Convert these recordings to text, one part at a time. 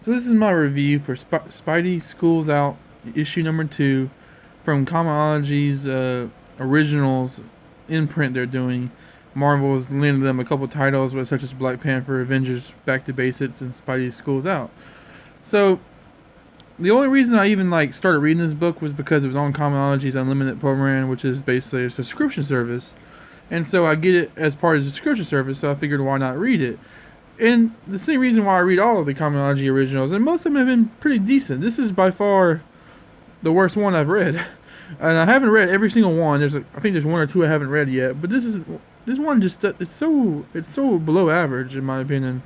So this is my review for Spidey School's Out, issue number 2, from Comixology's originals imprint they're doing. Marvel has landed them a couple titles such as Black Panther, Avengers, Back to Basics, and Spidey School's Out. So the only reason I even started reading this book was because it was on Comixology's Unlimited program, which is basically a subscription service. And so I get it as part of the subscription service, so I figured why not read it. And the same reason why I read all of the Comixology originals, and most of them have been pretty decent. This is by far the worst one I've read, and I haven't read every single one. I think there's one or two I haven't read yet, but this one just it's so below average in my opinion,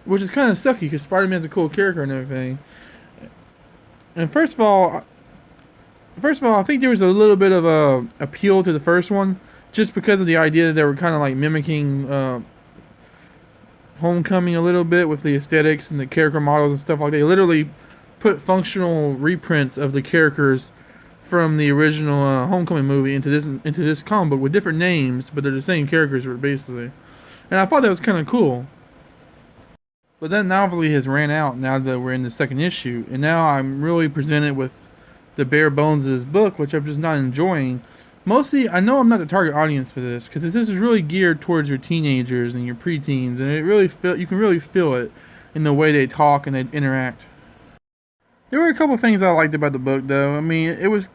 which is kind of sucky because Spider-Man's a cool character and everything. And first of all, I think there was a little bit of a appeal to the first one, just because of the idea that they were kind of like mimicking Homecoming a little bit with the aesthetics and the character models and stuff like that. They literally put functional reprints of the characters from the original Homecoming movie into this comic book with different names, but they're the same characters basically. And I thought that was kind of cool. But that novelty has ran out now that we're in the second issue, and now I'm really presented with the bare bones of this book, which I'm just not enjoying. Mostly, I know I'm not the target audience for this because this is really geared towards your teenagers and your preteens, and you can really feel it in the way they talk and they interact. There were a couple things I liked about the book, though. I mean,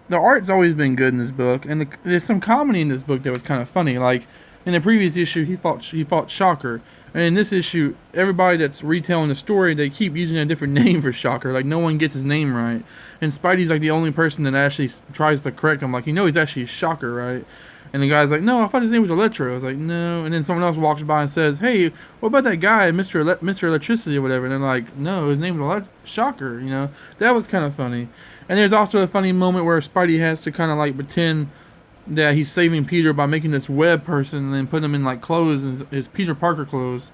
the art's always been good in this book, and there's some comedy in this book that was kind of funny. Like in the previous issue, he fought Shocker, and in this issue, everybody that's retelling the story, they keep using a different name for Shocker. Like no one gets his name right, and Spidey's like the only person that actually tries to correct him. Like he's actually Shocker, right? And the guy's like, no, I thought his name was Electro. I was like, no. And then someone else walks by and says, hey, what about that guy, Mr. Electricity or whatever? And they're like, no, his name was Shocker, you know? That was kind of funny. And there's also a funny moment where Spidey has to kind of like pretend that he's saving Peter by making this web person and then putting him in like clothes, his Peter Parker clothes.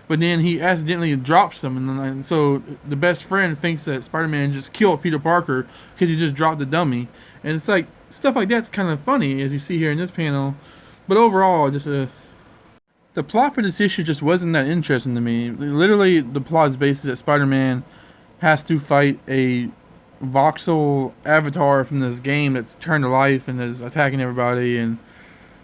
But then he accidentally drops them, and so the best friend thinks that Spider-Man just killed Peter Parker because he just dropped the dummy. And it's like stuff like that's kind of funny as you see here in this panel. But overall, the plot for this issue just wasn't that interesting to me. Literally, the plot is basically that Spider-Man has to fight a voxel avatar from this game that's turned to life and is attacking everybody, and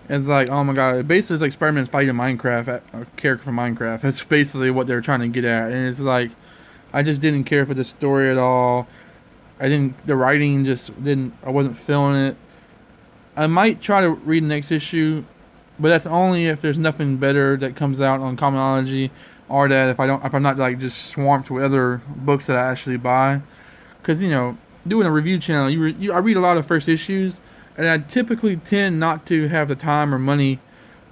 it's like, oh my god, basically it's like Spider-Man's fighting Minecraft, a character from Minecraft. That's basically what they're trying to get at, and it's like, I just didn't care for the story at all. The writing just didn't, I wasn't feeling it. I might try to read the next issue, but that's only if there's nothing better that comes out on Comixology, or that if I'm not like just swamped with other books that I actually buy. Because doing a review channel, I read a lot of first issues, and I typically tend not to have the time or money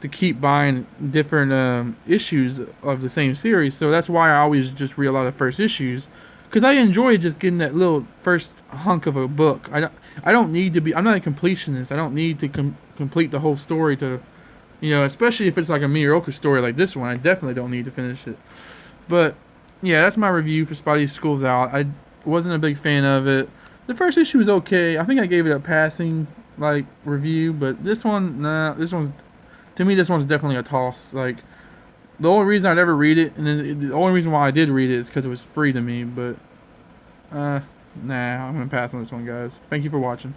to keep buying different issues of the same series. So that's why I always just read a lot of first issues, because I enjoy just getting that little first hunk of a book. I don't need to be. I'm not a completionist. I don't need to complete the whole story to, especially if it's like a mediocre story like this one. I definitely don't need to finish it. But yeah, that's my review for Spidey School's Out. I wasn't a big fan of it. The first issue was okay. I think I gave it a passing review, but this one, nah. To me, this one's definitely a toss. Like the only reason I'd ever read it, and then the only reason why I did read it is because it was free to me. But nah, I'm gonna pass on this one, guys. Thank you for watching.